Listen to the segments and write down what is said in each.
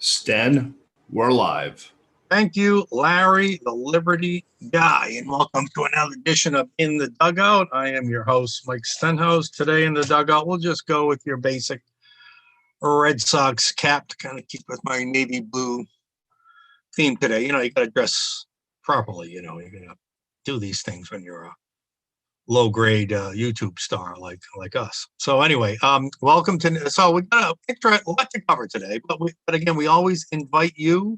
Sten, we're live. Thank you, Larry, the Liberty Guy, and welcome to another edition of In the Dugout. I am your host, Mike Stenhouse. Today in the Dugout, we'll just go with your basic Red Sox cap to kind of keep with my navy blue theme today. You know, you got to dress properly. You know, you're going to do these things when you're a low-grade YouTube star like us. So anyway, welcome to. So we got a lot to cover today, but again, we always invite you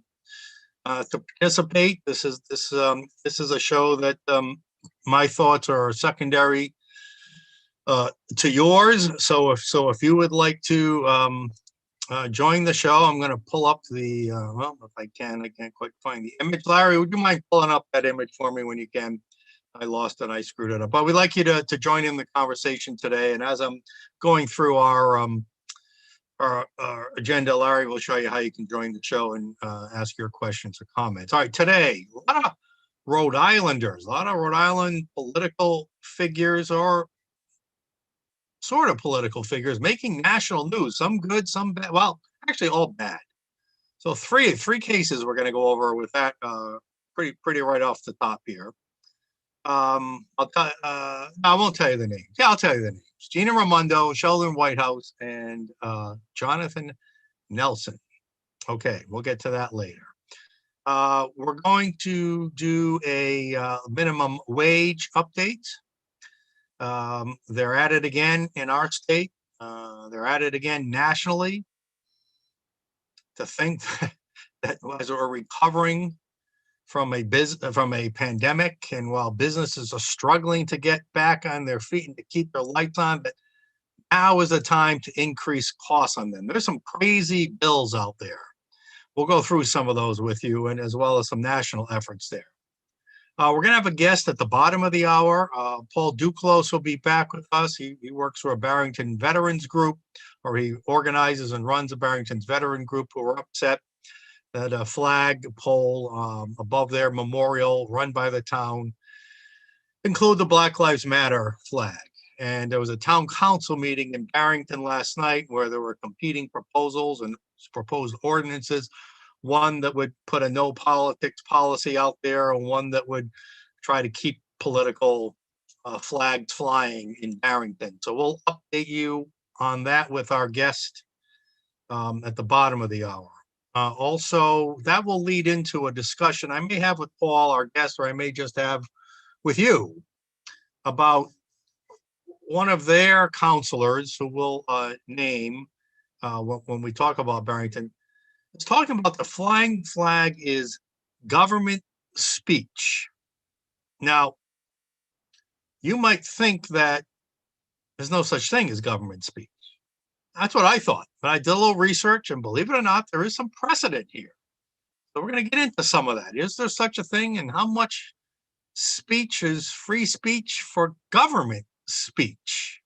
to participate. This is a show that my thoughts are secondary to yours. So if you would like to join the show, I'm going to pull up the well, if I can't quite find the image. Larry, would you mind pulling up that image for me when you can? I lost it. I screwed it up. But we'd like you to join in the conversation today. And as I'm going through our agenda, Larry will show you how you can join the show and ask your questions or comments. All right, today, a lot of Rhode Islanders, a lot of Rhode Island political figures or sort of political figures making national news, some good, some bad. Well, actually all bad. So three cases we're going to go over with that pretty right off the top here. No, I won't tell you the names. Yeah, I'll tell you the names. Gina Raimondo, Sheldon Whitehouse, and Jonathan Nelson. Okay, we'll get to that later. We're going to do a minimum wage update. They're at it again in our state. They're at it again nationally. To think that as we're recovering from a pandemic, and while businesses are struggling to get back on their feet and to keep their lights on, but now is the time to increase costs on them. There's some crazy bills out there. We'll go through some of those with you, and as well as some national efforts there. We're going to have a guest at the bottom of the hour. Paul Duclos will be back with us. He works for a Barrington Veterans Group, or he organizes and runs a Barrington's Veteran Group, who are upset that a flag pole above their memorial run by the town include the Black Lives Matter flag. And there was a town council meeting in Barrington last night where there were competing proposals and proposed ordinances, one that would put a no politics policy out there, and one that would try to keep political flags flying in Barrington. So we'll update you on that with our guest at the bottom of the hour. Also, that will lead into a discussion I may have with Paul, our guest, or I may just have with you about one of their counselors who we'll name when we talk about Barrington. It's talking about the flying flag is government speech. Now, you might think that there's no such thing as government speech. That's what I thought, but I did a little research, and believe it or not, there is some precedent here. So we're going to get into some of that. Is there such a thing, and how much speech is free speech for government speech?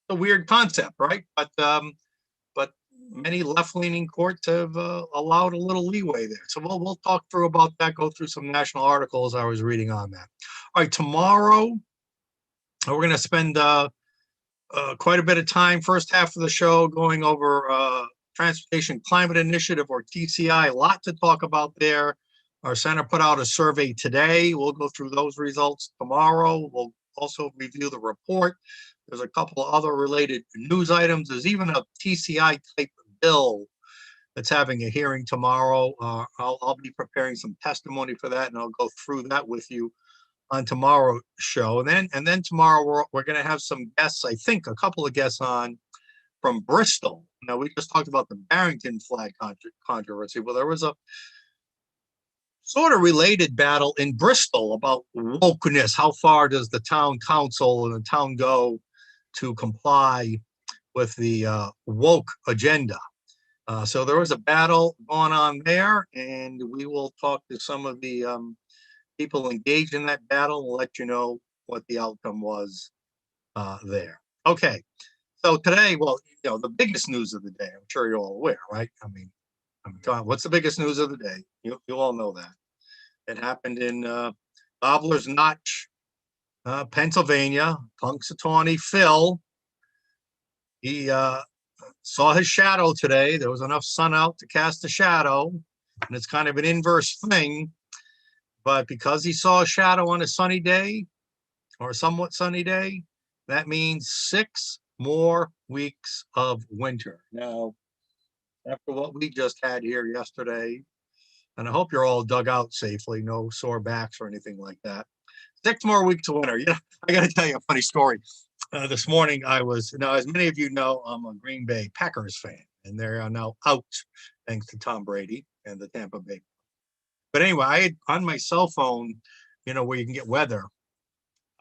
It's a weird concept, right? But many left-leaning courts have allowed a little leeway there. So we'll talk through about that, go through some national articles I was reading on that. All right, tomorrow we're going to spend quite a bit of time, first half of the show, going over Transportation Climate Initiative, or TCI. A lot to talk about there. Our center put out a survey today. We'll go through those results tomorrow. We'll also review the report. There's a couple of other related news items. There's even a TCI type bill that's having a hearing tomorrow. I'll be preparing some testimony for that, and I'll go through that with you on tomorrow's show. And then tomorrow we're going to have some guests, I think a couple of guests on from Bristol. Now, we just talked about the Barrington flag controversy. Well, there was a sort of related battle in Bristol about wokeness. How far does the town council and the town go to comply with the woke agenda? So there was a battle going on there, and we will talk to some of the people engaged in that battle and let you know what the outcome was there. Okay, so today, well, you know, the biggest news of the day, I'm sure you're all aware, right? I mean, what's the biggest news of the day? You all know that. It happened in Gobbler's Notch, Pennsylvania. Punxsutawney Phil, he Saw his shadow today. There was enough sun out to cast a shadow, and it's kind of an inverse thing. But because he saw a shadow on a sunny day, or a somewhat sunny day, that means 6 more weeks of winter. Now, after what we just had here yesterday, and I hope you're all dug out safely, no sore backs or anything like that. 6 more weeks of winter. Yeah, I got to tell you a funny story. This morning now, as many of you know, I'm a Green Bay Packers fan, and they are now out thanks to Tom Brady and the Tampa Bay. But anyway, I had on my cell phone, where you can get weather.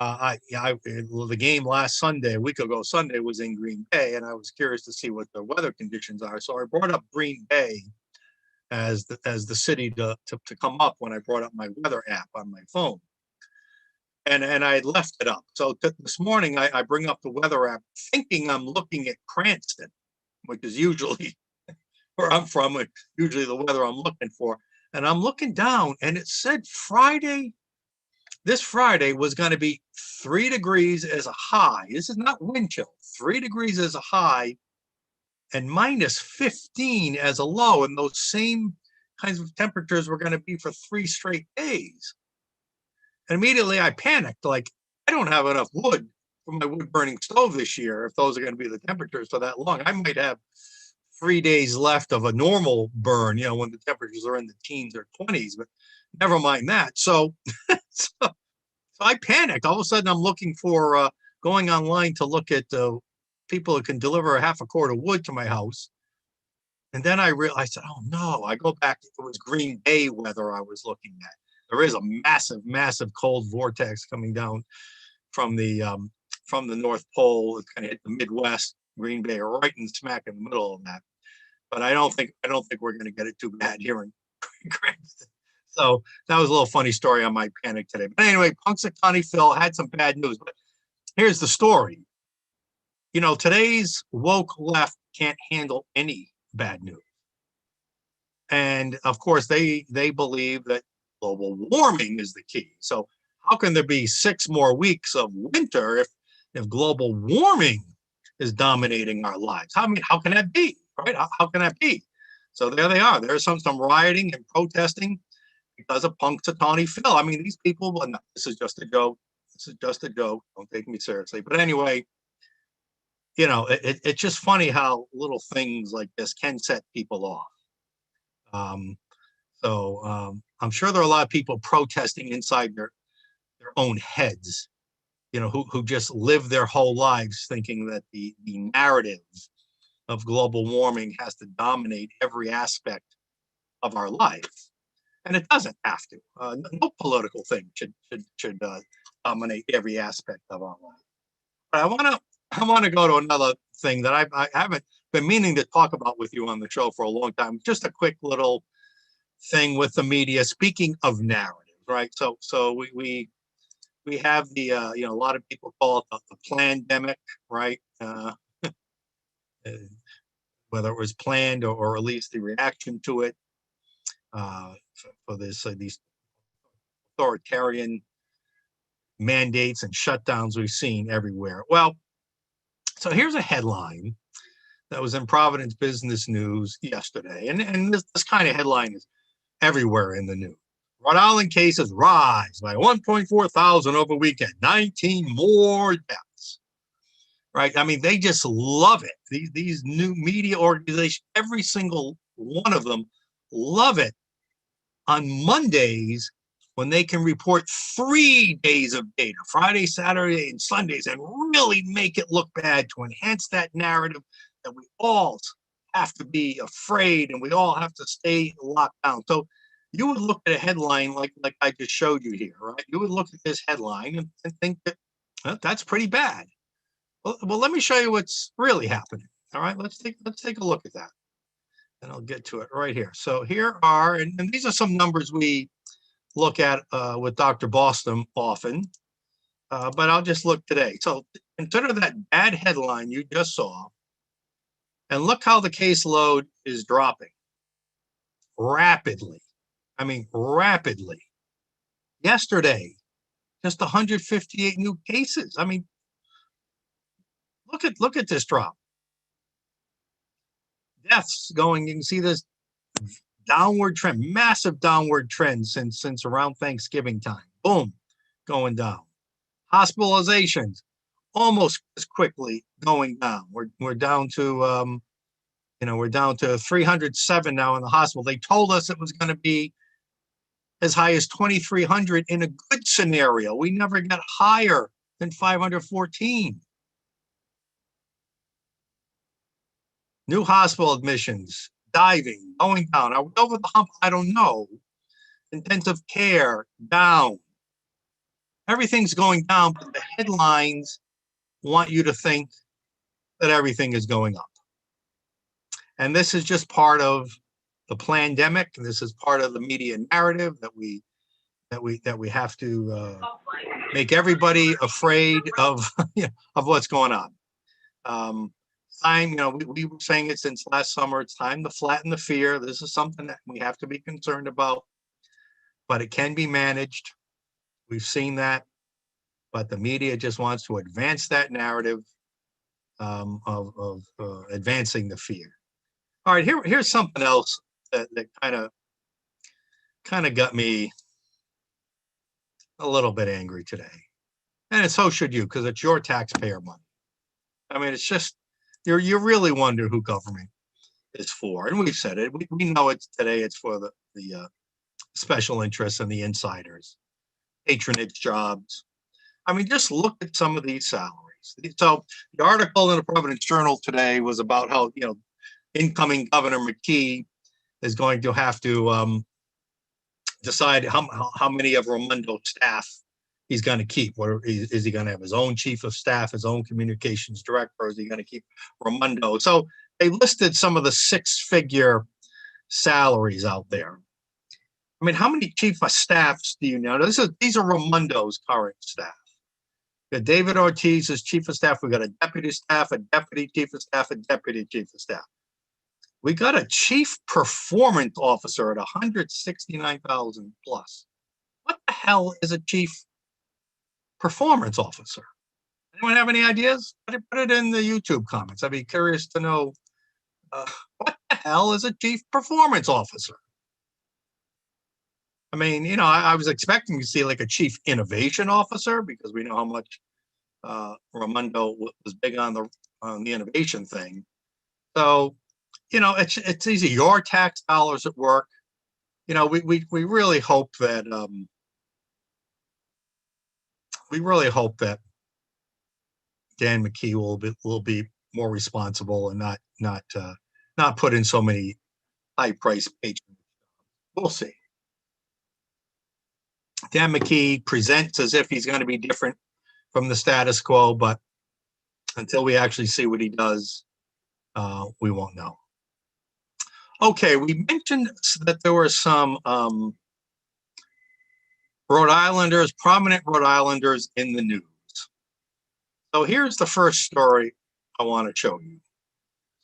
The game last Sunday, a week ago Sunday, was in Green Bay, and I was curious to see what the weather conditions are. So I brought up Green Bay as the city to come up when I brought up my weather app on my phone. And I left it up. So this morning I bring up the weather app thinking I'm looking at Cranston, which is usually where I'm from, usually the weather I'm looking for. And I'm looking down and it said this Friday was going to be 3 degrees as a high. This is not wind chill, 3 degrees as a high and minus 15 as a low. And those same kinds of temperatures were going to be for 3 straight days. And immediately I panicked, like, I don't have enough wood for my wood burning stove this year if those are going to be the temperatures for that long. I might have 3 days left of a normal burn, when the temperatures are in the teens or 20s, but never mind that. So, so I panicked. All of a sudden, I'm looking for going online to look at people who can deliver a half a cord of wood to my house. And then I said, oh no, I go back, it was Green Bay weather I was looking at. There is a massive, massive cold vortex coming down from the North Pole. It's kind of hit the Midwest, Green Bay, right in smack in the middle of that. But I don't think we're going to get it too bad here in Cranston. So that was a little funny story on my panic today. But anyway, Punxsutawney Phil had some bad news. But here's the story. Today's woke left can't handle any bad news. And of course, they believe that global warming is the key. So how can there be 6 more weeks of winter if global warming is dominating our lives? How can that be? Right? How can that be? So there they are. There's some protesting and protesting because of Punxsutawney Phil. I mean, these people, no, this is just a joke. This is just a joke. Don't take me seriously. But anyway, it's just funny how little things like this can set people off. I'm sure there are a lot of people protesting inside their own heads, who just live their whole lives thinking that the narrative of global warming has to dominate every aspect of our life. And it doesn't have to. No political thing should dominate every aspect of our life. But I want to go to another thing that I haven't been meaning to talk about with you on the show for a long time. Just a quick little thing with the media. Speaking of narratives, right? So we have the a lot of people call it the pandemic, right? Whether it was planned or at least the reaction to it, for these authoritarian mandates and shutdowns we've seen everywhere. Well, so here's a headline that was in Providence Business News yesterday, and this kind of headline is everywhere in the news. Rhode Island cases rise by 1.4 thousand over weekend, 19 more deaths. Right? I mean, they just love it. These new media organizations, every single one of them, love it on Mondays when they can report 3 days of data, Friday, Saturday, and Sundays, and really make it look bad to enhance that narrative that we all have to be afraid and we all have to stay locked down. So you would look at a headline like I just showed you here, right? You would look at this headline and think that that's pretty bad. Well, let me show you what's really happening. All right, let's take a look at that, and I'll get to it right here. So here are, and these are some numbers we look at with Dr. Boston often, but I'll just look today. So consider that bad headline you just saw, and look how the caseload is dropping rapidly. I mean, rapidly. Yesterday, just 158 new cases. I mean, look at this drop. deaths going. You can see this downward trend, massive downward trend since around Thanksgiving time. Boom, going down. Hospitalizations almost as quickly going down. We're down to we're down to 307 now in the hospital. They told us it was going to be as high as 2,300 in a good scenario. We never got higher than 514. New hospital admissions, diving, going down. Are we over the hump? I don't know. Intensive care, down. Everything's going down, but the headlines want you to think that everything is going up. And this is just part of the pandemic. This is part of the media narrative that we have to make everybody afraid of of what's going on. We were saying it since last summer. It's time to flatten the fear. This is something that we have to be concerned about, but it can be managed. We've seen that, but the media just wants to advance that narrative of advancing the fear. All right, here's something else that kind of got me a little bit angry today, and so should you, because it's your taxpayer money. I mean, it's just you really wonder who government is for, and we've said it. We know it's today. It's for the special interests and the insiders, patronage jobs. I mean, just look at some of these salaries. So the article in the Providence Journal today was about how incoming Governor McKee is going to have to decide how many of Raimondo's staff he's going to keep. Is he going to have his own chief of staff, his own communications director, or is he going to keep Raimondo? So they listed some of the six-figure salaries out there. I mean, how many chief of staffs do you know? These are Raimondo's current staff. We got David Ortiz as chief of staff. We got a deputy staff, a deputy chief of staff, a deputy chief of staff. We got a chief performance officer at 169,000 plus. What the hell is a chief performance officer? Anyone have any ideas? Put it in the YouTube comments. I'd be curious to know what the hell is a chief performance officer? I mean, I was expecting to see like a chief innovation officer, because we know how much Raimondo was big on the innovation thing. So, it's easy. Your tax dollars at work. We really hope that Dan McKee will be more responsible and not put in so many high price patrons. We'll see. Dan McKee presents as if he's going to be different from the status quo, but until we actually see what he does, we won't know. Okay, we mentioned that there were some prominent Rhode Islanders in the news. So here's the first story I want to show you.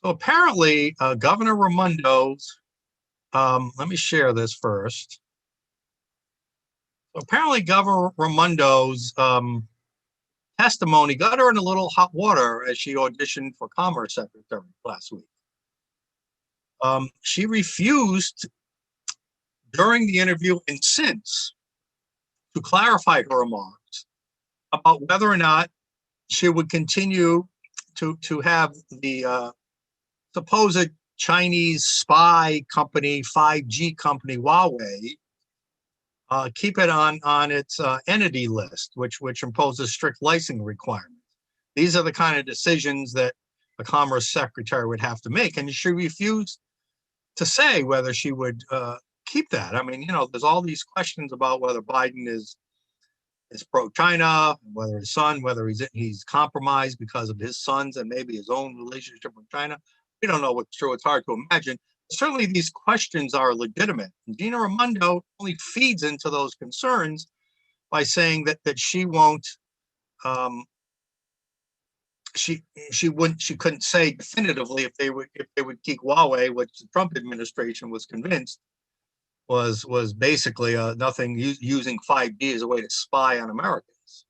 So apparently, Governor Raimondo's, let me share this first. So apparently, Governor Raimondo's testimony got her in a little hot water as she auditioned for Commerce Secretary last week. She refused during the interview and since to clarify her remarks about whether or not she would continue to have the supposed Chinese spy company, 5G company, Huawei, keep it on its entity list, which imposes strict licensing requirements. These are the kind of decisions that a Commerce Secretary would have to make, and she refused to say whether she would keep that. I mean, there's all these questions about whether Biden is pro-China, whether his son, whether he's compromised because of his sons and maybe his own relationship with China. We don't know what's true. It's hard to imagine. Certainly, these questions are legitimate. And Gina Raimondo only feeds into those concerns by saying that she won't. She couldn't say definitively if they would keep Huawei, which the Trump administration was convinced was basically nothing, using 5G as a way to spy on Americans.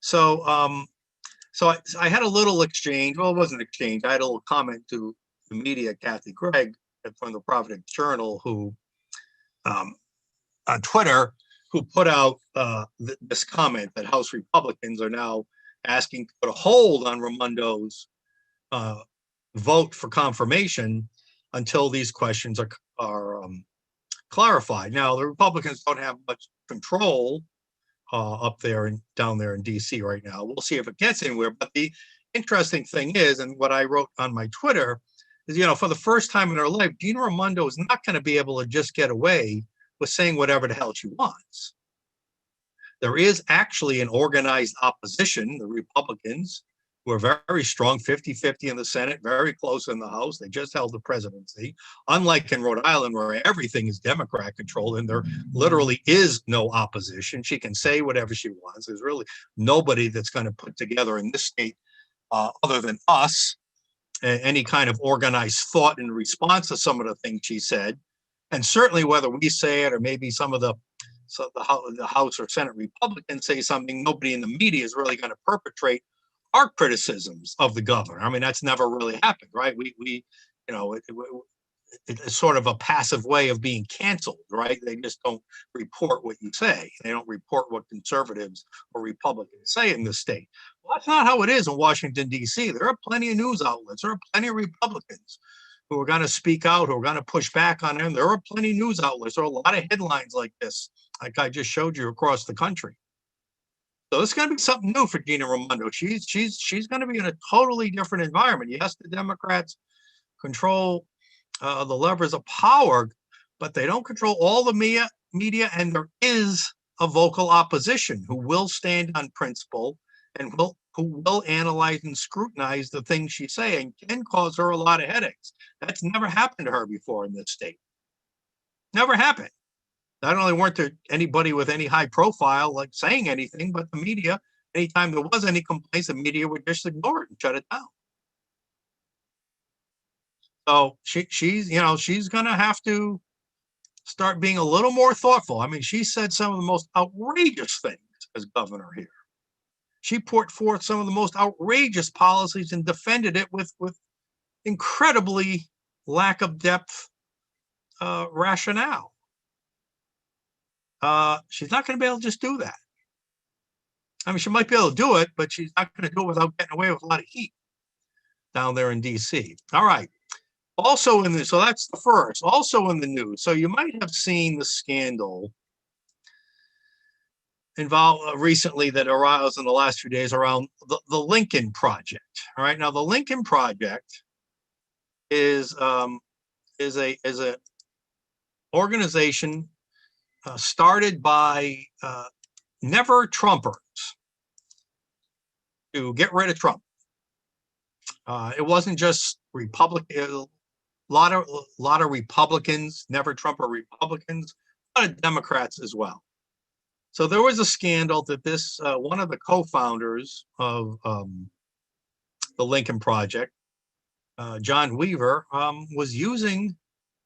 So I had a little exchange. Well, it wasn't an exchange. I had a little comment to the media, Kathy Gregg from the Providence Journal, who on Twitter, who put out this comment that House Republicans are now asking to put a hold on Raimondo's vote for confirmation until these questions are clarified. Now, the Republicans don't have much control up there and down there in DC right now. We'll see if it gets anywhere. But the interesting thing is, and what I wrote on my Twitter is, for the first time in her life, Gina Raimondo is not going to be able to just get away with saying whatever the hell she wants. There is actually an organized opposition, the Republicans, who are very strong, 50-50 in the Senate, very close in the House. They just held the presidency. Unlike in Rhode Island, where everything is Democrat controlled and there literally is no opposition. She can say whatever she wants. There's really nobody that's going to put together in this state, other than us, any kind of organized thought in response to some of the things she said. And certainly whether we say it or maybe some of the House or Senate Republicans say something, nobody in the media is really going to perpetrate our criticisms of the governor. I mean, that's never really happened, right? It's sort of a passive way of being canceled, right? They just don't report what you say. They don't report what conservatives or Republicans say in the state. Well, that's not how it is in Washington, D.C. There are plenty of news outlets. There are plenty of Republicans who are going to speak out, who are going to push back on them. There are plenty of news outlets. There are a lot of headlines like this, like I just showed you across the country. So it's going to be something new for Gina Raimondo. She's going to be in a totally different environment. Yes, the Democrats control the levers of power, but they don't control all the media, and there is a vocal opposition who will stand on principle and who will analyze and scrutinize the things she's saying, can cause her a lot of headaches. That's never happened to her before in this state. Never happened. Not only weren't there anybody with any high profile like saying anything, but the media, anytime there was any complaints, the media would just ignore it and shut it down. So she's going to have to start being a little more thoughtful. I mean, she said some of the most outrageous things as governor here. She put forth some of the most outrageous policies and defended it with incredibly lack of depth rationale. She's not going to be able to just do that. I mean, she might be able to do it, but she's not going to do it without getting away with a lot of heat down there in DC. All right. Also so that's the first. Also in the news. So you might have seen the scandal involved recently that arose in the last few days around the Lincoln Project. All right. Now the Lincoln Project is a organization started by never Trumpers to get rid of Trump. It wasn't just Republican. A lot of Republicans, never Trumper Republicans, a lot of Democrats as well. So there was a scandal that this one of the co-founders of the Lincoln Project, John Weaver, was using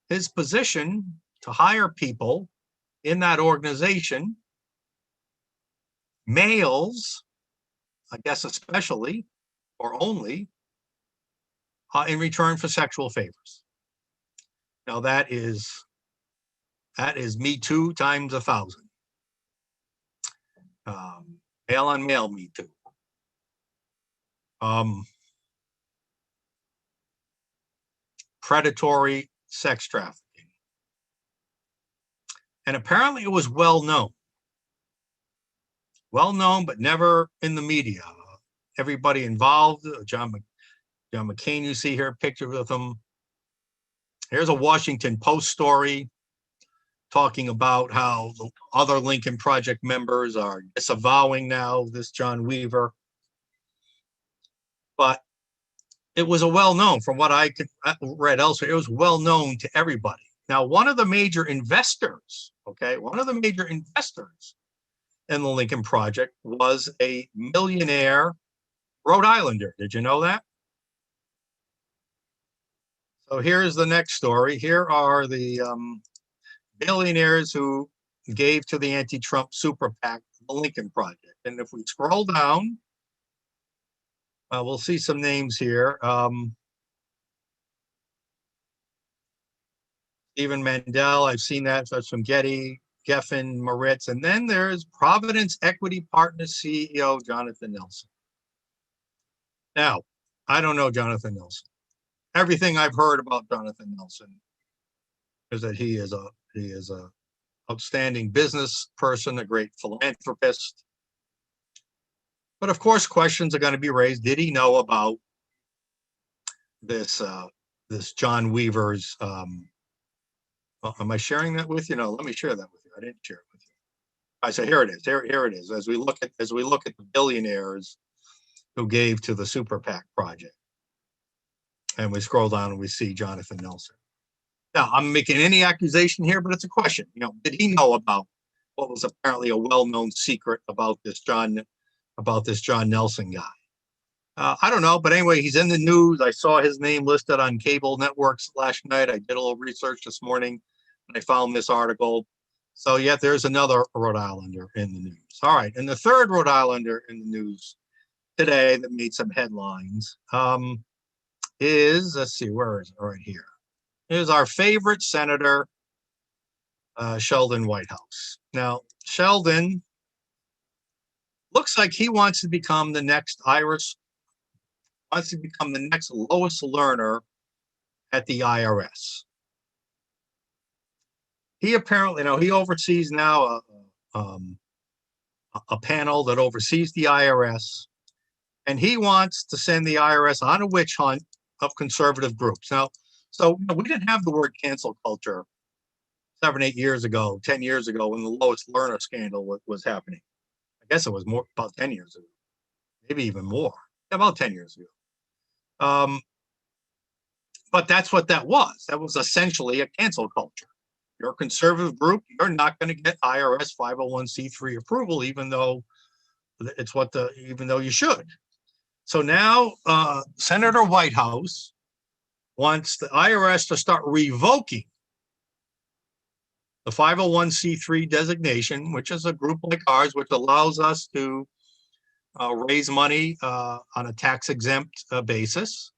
his position to hire people in that organization, males, I guess especially or only, in return for sexual favors. Now that is Me Too times 1,000. Male on male Me Too. Predatory sex trafficking. And apparently it was well known. Well known, but never in the media. Everybody involved, John McCain, you see here, a picture with him. Here's a Washington Post story talking about how the other Lincoln Project members are disavowing now this John Weaver. But it was a well-known, from what I read elsewhere, it was well-known to everybody. Now, one of the major investors in the Lincoln Project was a millionaire Rhode Islander. Did you know that? So here's the next story. Here are the billionaires who gave to the anti-Trump super PAC, the Lincoln Project. And if we scroll down, we'll see some names here. Stephen Mandel, I've seen that. That's from Getty, Geffen, Moritz. And then there's Providence Equity Partners CEO, Jonathan Nelson. Now, I don't know Jonathan Nelson. Everything I've heard about Jonathan Nelson is that he is a outstanding business person, a great philanthropist. But of course, questions are going to be raised. Did he know about this John Weaver's? Am I sharing that with you? No, let me share that with you. I didn't share it with you. All right, so here it is. Here it is. As we look at the billionaires who gave to the Super PAC project, and we scroll down and we see Jonathan Nelson. Now, I'm making any accusation here, but it's a question. Did he know about what was apparently a well-known secret about this John Nelson guy? I don't know, but anyway, he's in the news. I saw his name listed on cable networks last night. I did a little research this morning, and I found this article. So, yeah, there's another Rhode Islander in the news. All right, and the third Rhode Islander in the news today that made some headlines is, let's see, where is it? Right here. Is our favorite senator, Sheldon Whitehouse. Now, Sheldon looks like he wants to become the next lowest learner at the IRS. He apparently, he oversees now a panel that oversees the IRS, and he wants to send the IRS on a witch hunt of conservative groups. Now, so we didn't have the word cancel culture 7, 8 years ago, 10 years ago when the lowest learner scandal was happening. I guess it was more about 10 years ago, maybe even more, about 10 years ago. But that's what that was. That was essentially a cancel culture. You're a conservative group, you're not going to get IRS 501c3 approval, even though you should. So now Senator Whitehouse wants the IRS to start revoking the 501c3 designation, which is a group like ours, which allows us to raise money on a tax-exempt basis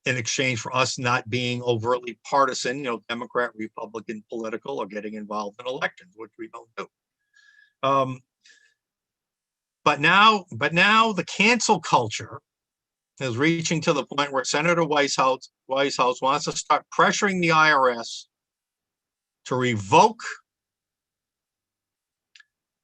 in exchange for us not being overtly partisan, Democrat, Republican, political, or getting involved in elections, which we don't do. But now the cancel culture is reaching to the point where Senator Whitehouse wants to start pressuring the IRS to revoke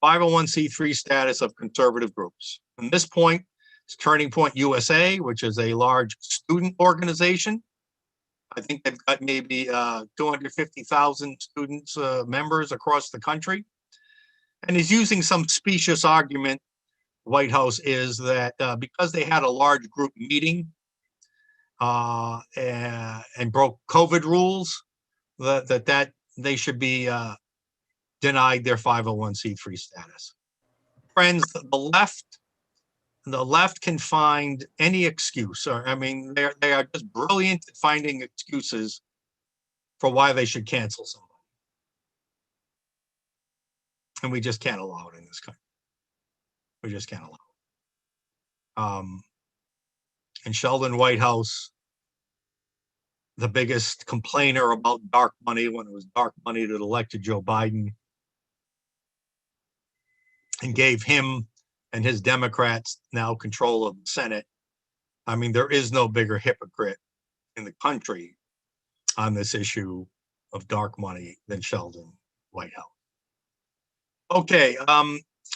501c3 status of conservative groups. From this point, it's Turning Point USA, which is a large student organization. I think they've got maybe 250,000 students, members across the country. And he's using some specious argument, Whitehouse, is that because they had a large group meeting and broke COVID rules, that they should be denied their 501c3 status. Friends, the left can find any excuse. They are just brilliant at finding excuses for why they should cancel somebody. And we just can't allow it in this country. We just can't allow it. And Sheldon Whitehouse, the biggest complainer about dark money when it was dark money that elected Joe Biden and gave him and his Democrats now control of the Senate. There is no bigger hypocrite in the country on this issue of dark money than Sheldon Whitehouse. Okay,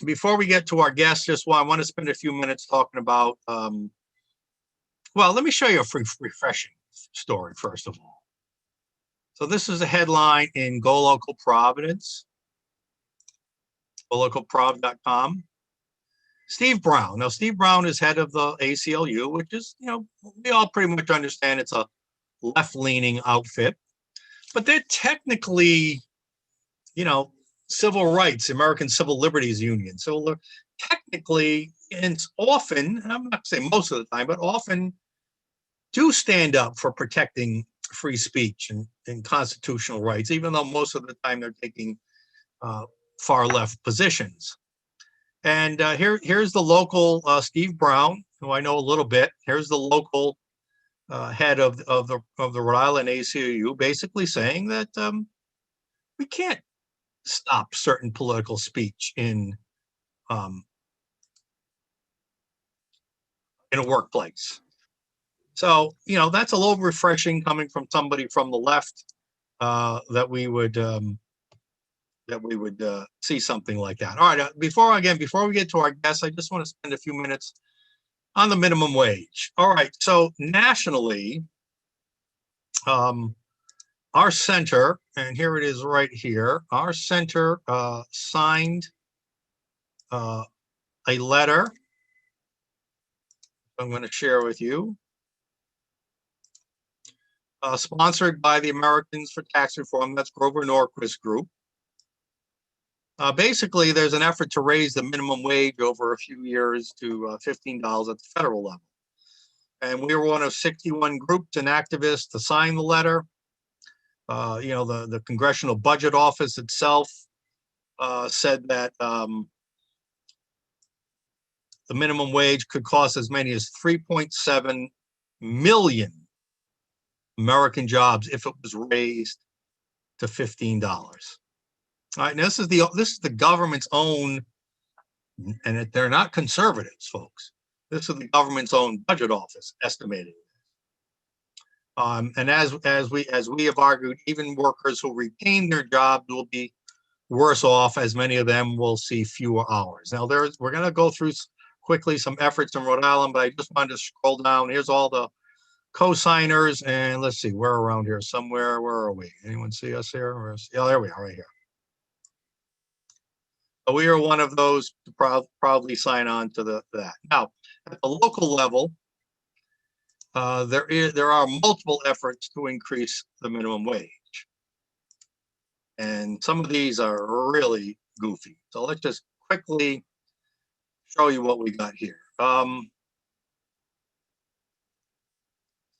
before we get to our guests, I want to spend a few minutes talking about, let me show you a refreshing story, first of all. So this is a headline in Go Local Providence, golocalprov.com. Steve Brown. Now, Steve Brown is head of the ACLU, which is, we all pretty much understand it's a left-leaning outfit, but they're technically, civil rights, American Civil Liberties Union. So technically, and often, and I'm not saying most of the time, but often do stand up for protecting free speech and constitutional rights, even though most of the time they're taking far left positions. And here's the local Steve Brown, who I know a little bit. Here's the local head of the Rhode Island ACLU, basically saying that we can't stop certain political speech in a workplace. So, that's a little refreshing coming from somebody from the left, that we would see something like that. All right. Before we get to our guests, I just want to spend a few minutes on the minimum wage. All right. So nationally, our center, and here it is right here, our center signed a letter I'm going to share with you, sponsored by the Americans for Tax Reform. That's Grover Norquist Group. Basically, there's an effort to raise the minimum wage over a few years to $15 at the federal level. And we were one of 61 groups and activists to sign the letter. The Congressional Budget Office itself said that the minimum wage could cost as many as 3.7 million American jobs if it was raised to $15. All right, now this is the government's own, and they're not conservatives, folks. This is the government's own budget office estimating. And as we have argued, even workers who retain their jobs will be worse off, as many of them will see fewer hours. Now, we're going to go through quickly some efforts in Rhode Island, but I just wanted to scroll down. Here's all the co-signers, and let's see, we're around here somewhere. Where are we? Anyone see us here? Yeah, there we are, right here. So we are one of those to proudly sign on to that. Now, at the local level, there are multiple efforts to increase the minimum wage, and some of these are really goofy. So let's just quickly show you what we got here.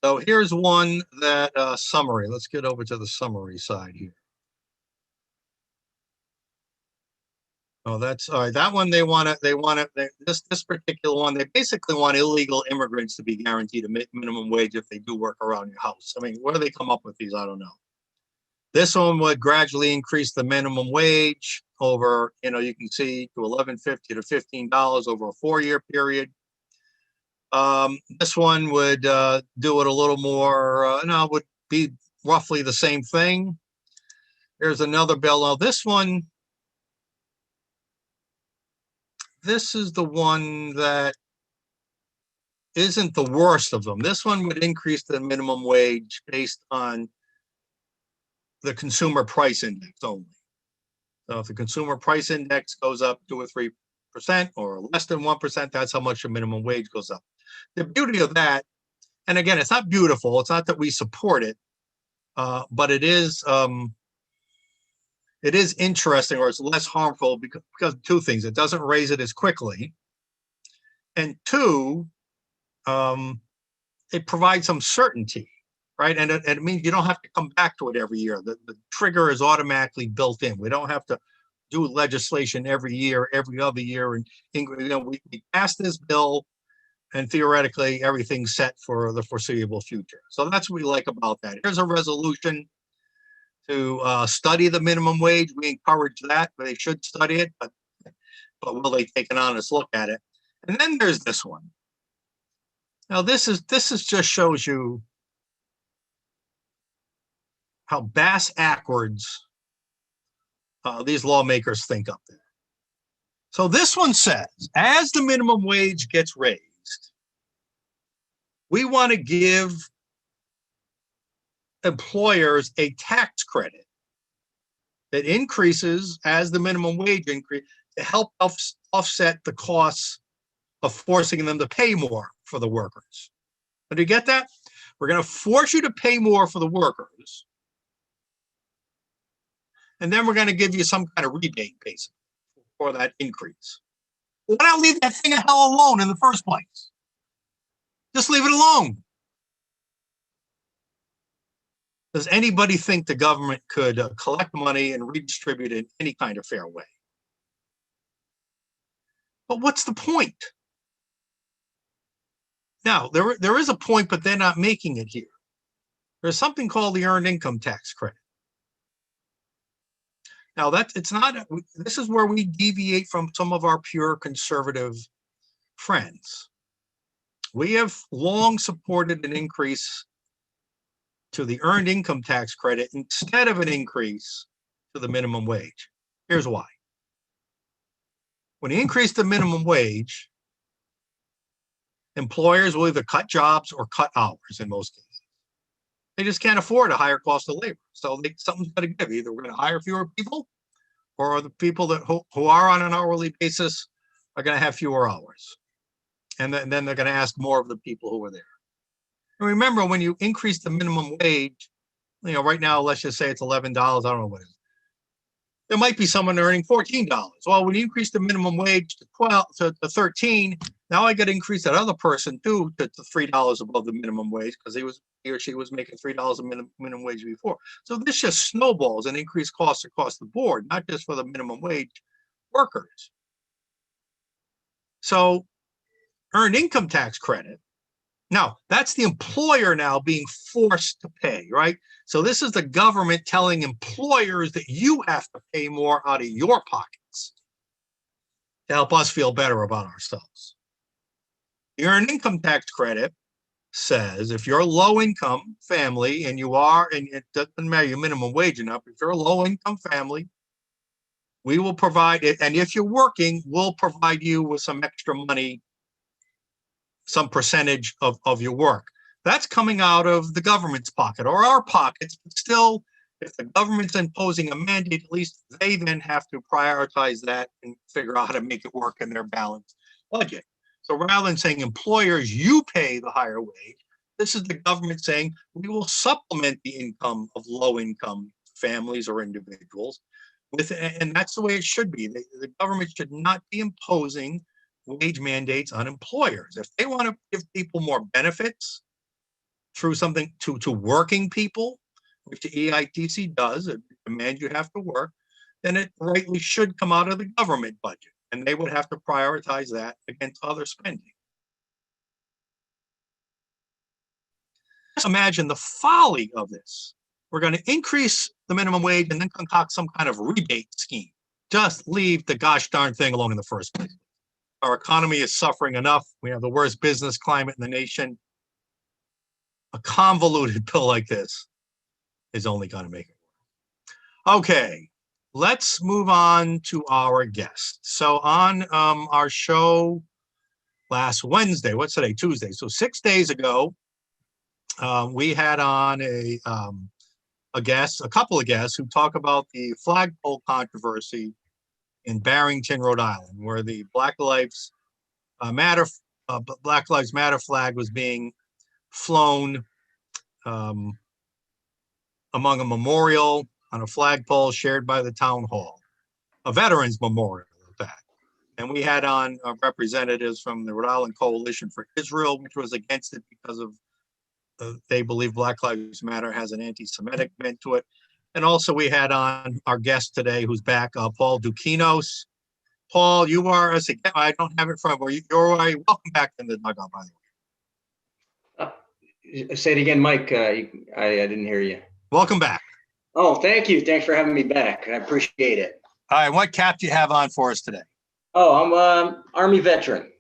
So here's one that summary. Let's get over to the summary side here. Oh, that's all right. That one this particular one, they basically want illegal immigrants to be guaranteed a minimum wage if they do work around your house. I mean, where do they come up with these? I don't know. This one would gradually increase the minimum wage over, you can see, to $11.50 to $15 over a 4-year period. This one would do it a little more, would be roughly the same thing. Here's another bill. Now, this is the one that isn't the worst of them. This one would increase the minimum wage based on the consumer price index only. So if the consumer price index goes up 2 or 3% or less than 1%, that's how much the minimum wage goes up. The beauty of that, and again, it's not beautiful. It's not that we support it, but it is interesting, or it's less harmful because of two things. It doesn't raise it as quickly, and two, it provides some certainty, right? And it means you don't have to come back to it every year. The trigger is automatically built in. We don't have to do legislation every year, every other year. And we pass this bill, and theoretically everything's set for the foreseeable future. So that's what we like about that. Here's a resolution to study the minimum wage. We encourage that, but they should study it, but will they take an honest look at it? And then there's this one. Now this is just shows you how bass-ackwards these lawmakers think up there. So this one says, as the minimum wage gets raised, we want to give employers a tax credit that increases as the minimum wage increase to help offset the costs of forcing them to pay more for the workers. But do you get that? We're going to force you to pay more for the workers, and then we're going to give you some kind of rebate, basically, for that increase. Why not leave that thing the hell alone in the first place? Just leave it alone. Does anybody think the government could collect money and redistribute it in any kind of fair way? But what's the point? Now, there is a point, but they're not making it here. There's something called the earned income tax credit. Now, this is where we deviate from some of our pure conservative friends. We have long supported an increase to the earned income tax credit instead of an increase to the minimum wage. Here's why. When you increase the minimum wage, employers will either cut jobs or cut hours in most cases. They just can't afford a higher cost of labor. So something's got to give. Either we're going to hire fewer people, or the people who are on an hourly basis are going to have fewer hours. And then they're going to ask more of the people who are there. And remember, when you increase the minimum wage, right now, let's just say it's $11. I don't know what it is. There might be someone earning $14. Well, when you increase the minimum wage to 13, now I got to increase that other person too to $3 above the minimum wage because he or she was making $3 a minimum wage before. So this just snowballs and increased costs across the board, not just for the minimum wage workers. So earned income tax credit. Now, that's the employer now being forced to pay, right? So this is the government telling employers that you have to pay more out of your pockets to help us feel better about ourselves. The earned income tax credit says if you're a low-income family and it doesn't matter your minimum wage enough, if you're a low-income family, we will provide it. And if you're working, we'll provide you with some extra money, some percentage of your work. That's coming out of the government's pocket or our pockets, but still, if the government's imposing a mandate, at least they then have to prioritize that and figure out how to make it work in their balanced budget. So rather than saying employers, you pay the higher wage, this is the government saying we will supplement the income of low-income families or individuals and that's the way it should be. The government should not be imposing wage mandates on employers. If they want to give people more benefits through something to working people, which the EITC does, it demands you have to work, then it rightly should come out of the government budget, and they would have to prioritize that against other spending. Just imagine the folly of this. We're going to increase the minimum wage and then concoct some kind of rebate scheme. Just leave the gosh darn thing alone in the first place. Our economy is suffering enough. We have the worst business climate in the nation. A convoluted bill like this is only going to make it work. Okay, let's move on to our guest. So on our show last Wednesday, what's today? Tuesday. So 6 days ago, we had on a couple of guests who talk about the flagpole controversy in Barrington, Rhode Island, where the Black Lives Matter flag was being flown among a memorial on a flagpole shared by the town hall, a veterans memorial at that. And we had on representatives from the Rhode Island Coalition for Israel, which was against it because of they believe Black Lives Matter has an anti-Semitic bent to it. And also we had on our guest today, who's back, Paul Dukinos. Paul, you are, I don't have it in front of you. You're welcome back in the dugout, by the way. Say it again, Mike. I didn't hear you. Welcome back. Oh, thank you. Thanks for having me back. I appreciate it. All right. What cap do you have on for us today? Oh, I'm Army veteran.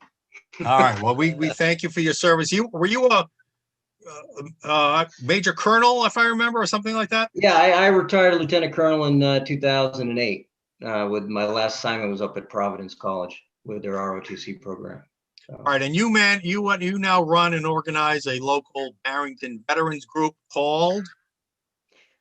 All right. Well, we thank you for your service. Were you a major colonel, if I remember, or something like that? Yeah, I retired lieutenant colonel in 2008. With my last assignment was up at Providence College with their ROTC program. So. All right, and you now run and organize a local Barrington veterans group called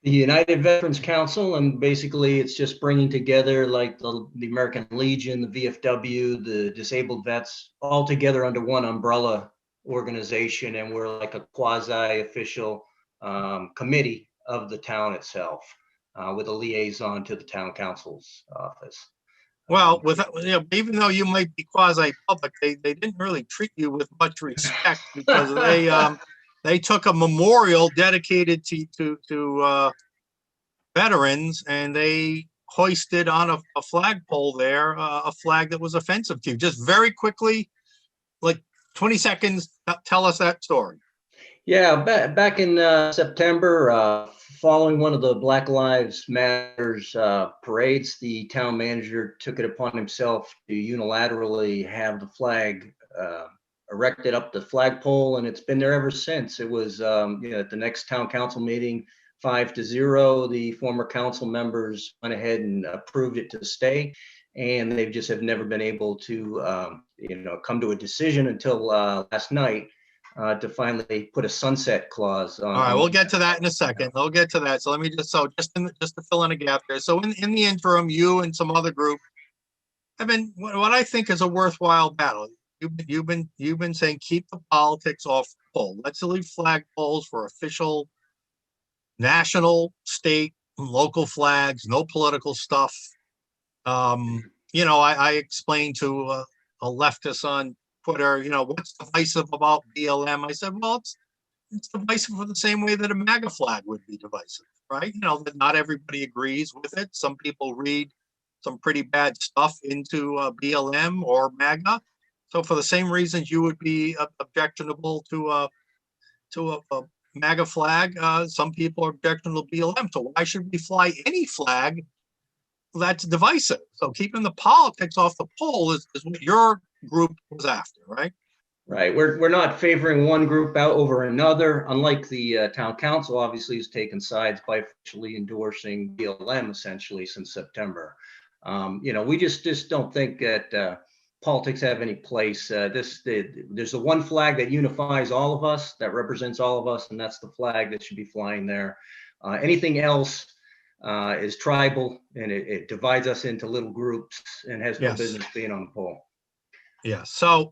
the United Veterans Council, and basically it's just bringing together like the American Legion, the VFW, the disabled vets, all together under one umbrella organization, and we're like a quasi-official committee of the town itself. With a liaison to the town council's office. Well, even though you might be quasi-public, they didn't really treat you with much respect because they took a memorial dedicated to veterans and they hoisted on a flagpole there a flag that was offensive to you. Just very quickly, like 20 seconds. Tell us that story. Yeah, back in September, following one of the Black Lives Matters parades, the town manager took it upon himself to unilaterally have the flag erected up the flagpole, and it's been there ever since. It was, at the next town council meeting, 5-0, the former council members went ahead and approved it to stay, and they just have never been able to, come to a decision until last night. To finally put a sunset clause on. All right, we'll get to that in a second. We'll get to that. So let me just to fill in a gap there. So in the interim, you and some other group have been what I think is a worthwhile battle. You've been saying keep the politics off the pole. Let's leave flagpoles for official, national, state, local flags. No political stuff. I explained to a leftist on Twitter, what's divisive about BLM? I said, well, it's divisive for the same way that a MAGA flag would be divisive, right? That not everybody agrees with it. Some people read some pretty bad stuff into BLM or MAGA. So for the same reasons you would be objectionable to a MAGA flag, some people are objectionable to BLM. So why should we fly any flag that's divisive? So keeping the politics off the pole is what your group was after, right? Right. We're not favoring one group out over another, unlike the town council obviously has taken sides by officially endorsing BLM essentially since September. We just don't think that politics have any place. There's the one flag that unifies all of us, that represents all of us, and that's the flag that should be flying there. Anything else is tribal, and it divides us into little groups and has no business being on the pole. Yeah. So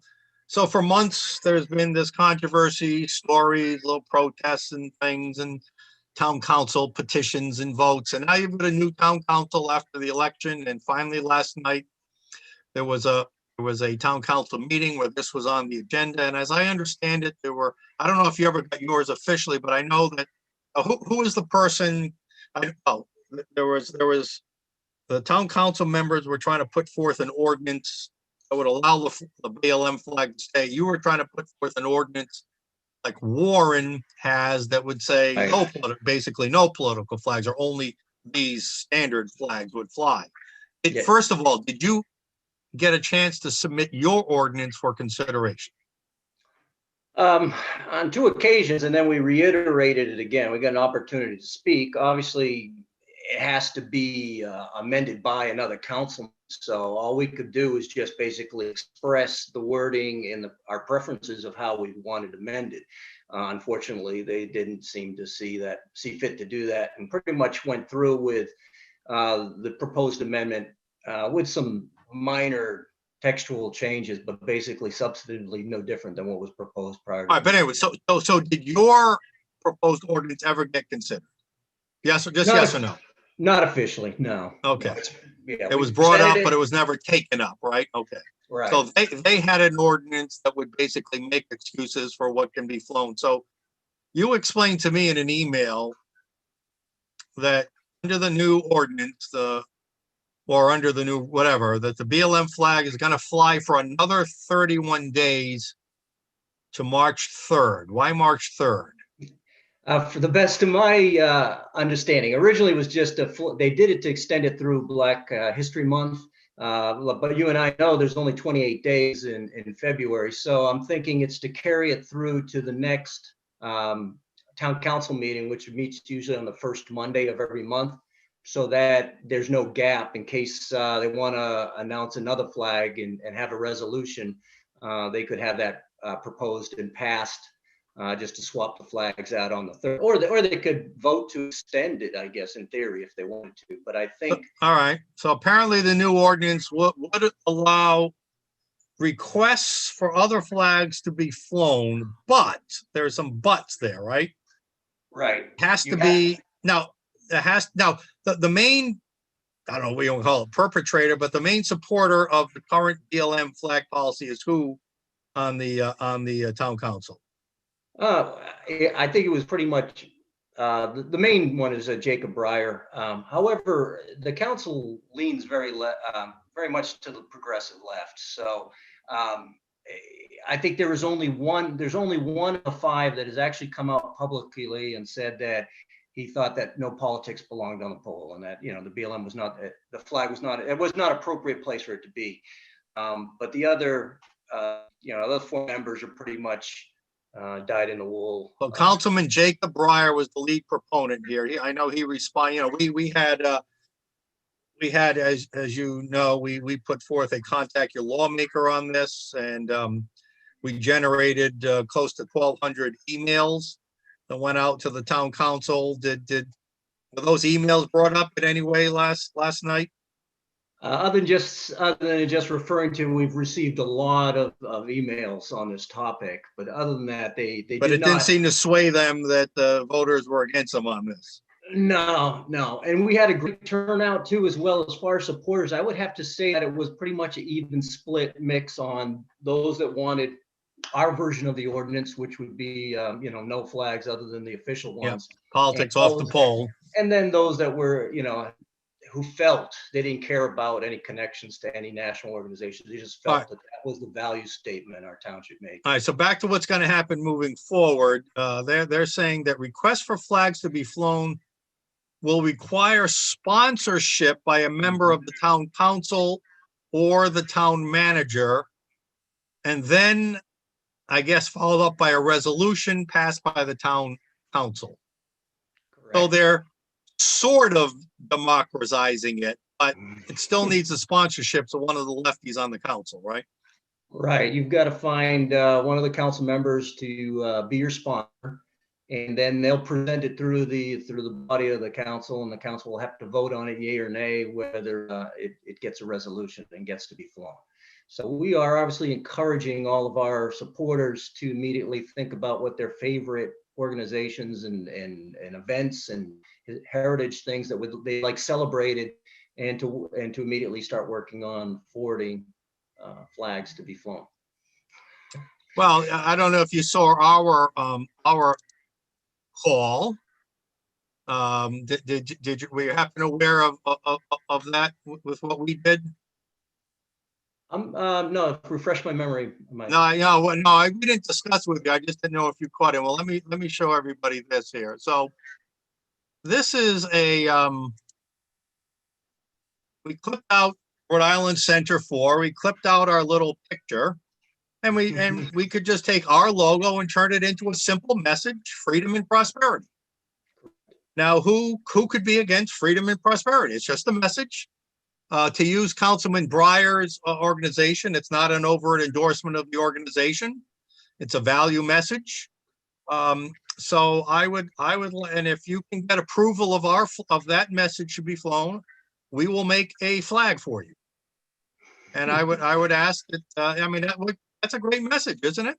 for months, there's been this controversy, stories, little protests and things, and town council petitions and votes. And now you've got a new town council after the election. And finally, last night, there was a town council meeting where this was on the agenda. And as I understand it, I don't know if you ever got yours officially, but I know that who is the person? There was the town council members were trying to put forth an ordinance that would allow the BLM flag to stay. You were trying to put forth an ordinance like Warren has that would say basically no political flags, or only these standard flags would fly. First of all, did you get a chance to submit your ordinance for consideration? On 2 occasions, and then we reiterated it again. We got an opportunity to speak. Obviously, it has to be amended by another councilman. So all we could do is just basically express the wording and our preferences of how we wanted amended. Unfortunately, they didn't seem to see fit to do that, and pretty much went through with the proposed amendment with some minor textual changes, but basically substantively no different than what was proposed prior to. All right, but anyway, so did your proposed ordinance ever get considered? Yes or no? Not officially, no. Okay. Yeah, it was brought up, but it was never taken up, right? Okay. Right. So they had an ordinance that would basically make excuses for what can be flown. So you explained to me in an email that under the new ordinance, or under the new whatever, that the BLM flag is going to fly for another 31 days to March 3rd. Why March 3rd? For the best of my understanding, originally it was just they did it to extend it through Black History Month. But you and I know there's only 28 days in February. So I'm thinking it's to carry it through to the next town council meeting, which meets usually on the first Monday of every month, so that there's no gap in case they want to announce another flag and have a resolution. They could have that proposed and passed just to swap the flags out on the 3rd, or they could vote to extend it, I guess, in theory, if they wanted to. But I think. All right. So apparently the new ordinance would allow requests for other flags to be flown, but there's some buts there, right? Right. It has to be now. The main, I don't know what you want to call it, perpetrator, but the main supporter of the current BLM flag policy is who on the town council? I think it was pretty much the main one is Jacob Breyer. However, the council leans very much to the progressive left. So I think there's only one of five that has actually come out publicly and said that he thought that no politics belonged on the pole, and that, the BLM was not, the flag was not, it was not appropriate place for it to be. But the other, other four members are pretty much dyed in the wool. Well, Councilman Jacob Breyer was the lead proponent here. I know he responded. We had, as you know, we put forth a contact your lawmaker on this, and we generated close to 1,200 emails that went out to the town council. Were those emails brought up in any way last night? Other than just referring to, we've received a lot of emails on this topic, but other than that, they But it didn't seem to sway them that the voters were against them on this. No, and we had a great turnout too, as well as far as supporters. I would have to say that it was pretty much an even split mix on those that wanted our version of the ordinance, which would be no flags other than the official ones. Yeah, politics off the pole. And then those that were, who felt they didn't care about any connections to any national organizations. They just felt that was the value statement our township made. All right, so back to what's going to happen moving forward. They're saying that requests for flags to be flown will require sponsorship by a member of the town council or the town manager, and then I guess followed up by a resolution passed by the town council. Correct. So they're sort of democratizing it, but it still needs the sponsorships of one of the lefties on the council, right? Right. You've got to find one of the council members to be your sponsor, and then they'll present it through the body of the council, and the council will have to vote on it, yay or nay, whether it gets a resolution and gets to be flown. So we are obviously encouraging all of our supporters to immediately think about what their favorite organizations and events and heritage things that they like celebrated, and to immediately start working on forwarding flags to be flown. Well, I don't know if you saw our call. Did you, were you happen aware of that with what we did? No, refresh my memory. No, we didn't discuss with you. I just didn't know if you caught it. Well, let me show everybody this here. So this is we clipped out Rhode Island Center 4. We clipped out our little picture, and we could just take our logo and turn it into a simple message: freedom and prosperity. Now, who could be against freedom and prosperity? It's just a message. To use Councilman Breyer's organization, it's not an overt endorsement of the organization. It's a value message. So I would, and if you can get approval of that message should be flown, we will make a flag for you. And I would ask that. That's a great message, isn't it?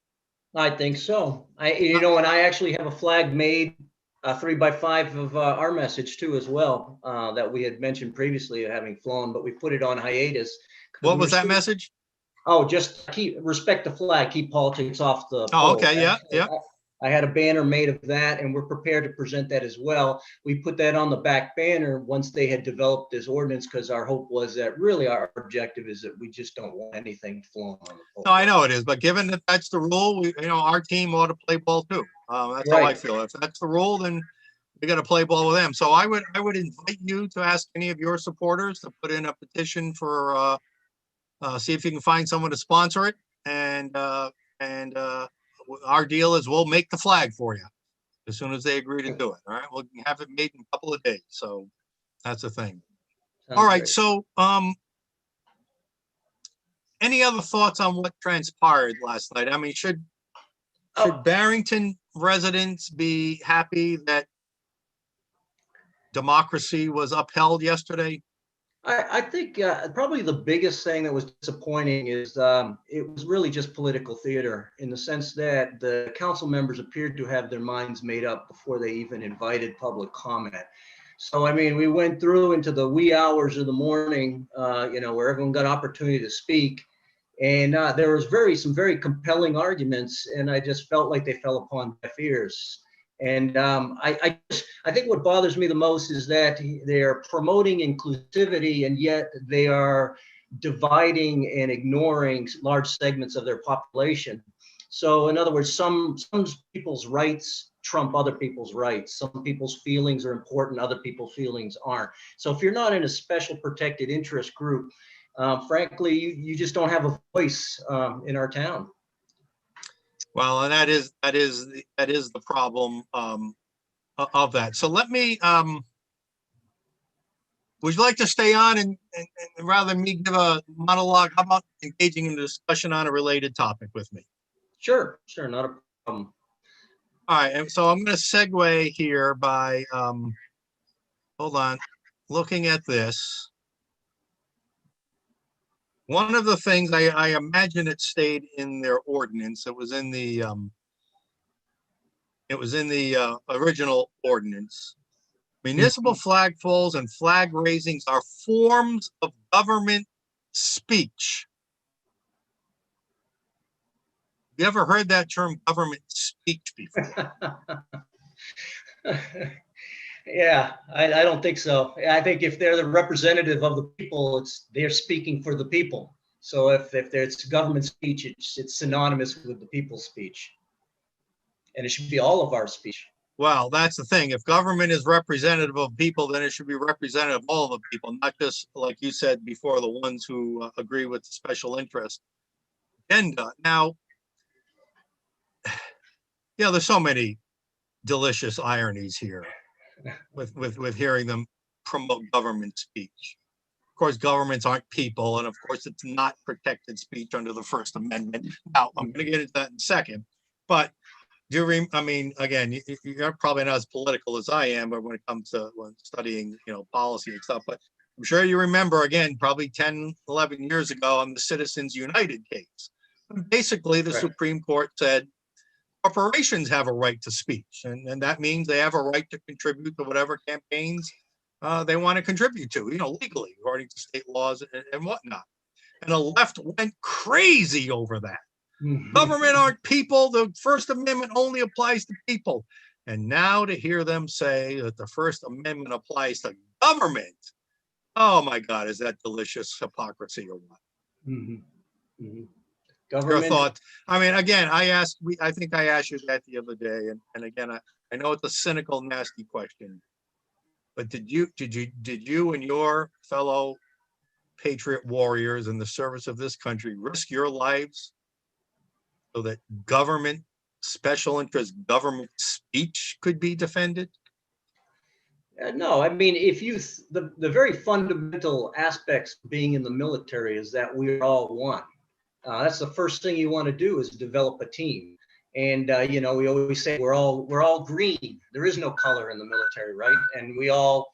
I think so. And I actually have a flag made 3x5 of our message too, as well, that we had mentioned previously having flown, but we put it on hiatus. What was that message? Oh, just respect the flag, keep politics off the pole. Oh, okay, yeah. I had a banner made of that, and we're prepared to present that as well. We put that on the back banner once they had developed this ordinance, because our hope was that really our objective is that we just don't want anything flown on the pole. No, I know it is, but given that that's the rule, our team ought to play ball too. That's right. How I feel. If that's the rule, then we got to play ball with them. So I would invite you to ask any of your supporters to put in a petition for see if you can find someone to sponsor it, and our deal is we'll make the flag for you as soon as they agree to do it. All right, we'll have it made in a couple of days. So that's the thing. All right. Great. So any other thoughts on what transpired last night? I mean, should Barrington residents be happy that democracy was upheld yesterday? I think probably the biggest thing that was disappointing is it was really just political theater, in the sense that the council members appeared to have their minds made up before they even invited public comment. So, I mean, we went through into the wee hours of the morning, where everyone got opportunity to speak. And there was some very compelling arguments, and I just felt like they fell upon deaf ears. And I think what bothers me the most is that they are promoting inclusivity, and yet they are dividing and ignoring large segments of their population. So in other words, some people's rights trump other people's rights. Some people's feelings are important, other people's feelings aren't. So if you're not in a special protected interest group, frankly, you just don't have a voice in our town. Well, and that is the problem of that. So let me, would you like to stay on and rather than me give a monologue, how about engaging in a discussion on a related topic with me? Sure, not a problem. All right, and so I'm going to segue here by, hold on, looking at this. One of the things I imagine it stayed in their ordinance. It was in the original ordinance. Municipal flagpoles and flag raisings are forms of government speech. You ever heard that term government speech before? Yeah, I don't think so. I think if they're the representative of the people, they're speaking for the people. So if it's government speech, it's synonymous with the people's speech. And it should be all of our speech. Well, that's the thing. If government is representative of people, then it should be representative of all the people, not just, like you said before, the ones who agree with the special interest agenda. Now, yeah, there's so many delicious ironies here with hearing them promote government speech. Of course, governments aren't people, and of course, it's not protected speech under the First Amendment. Now, I'm going to get into that in a second, but I mean, again, you're probably not as political as I am, but when it comes to studying, policy and stuff, but I'm sure you remember, again, probably 10, 11 years ago on the Citizens United case. Basically, the Supreme Court said corporations have a right to speech, and that means they have a right to contribute to whatever campaigns they want to contribute to, legally, according to state laws and whatnot. And the left went crazy over that. Government aren't people. The First Amendment only applies to people. And now to hear them say that the First Amendment applies to government, oh my God, is that delicious hypocrisy or what? Government. Your thoughts? I mean, again, I think I asked you that the other day, and again, I know it's a cynical, nasty question, but did you and your fellow patriot warriors in the service of this country risk your lives so that government, special interest government speech could be defended? No, I mean, the very fundamental aspects of being in the military is that we're all one. That's the first thing you want to do is develop a team. And, we always say we're all green. There is no color in the military, right? And we all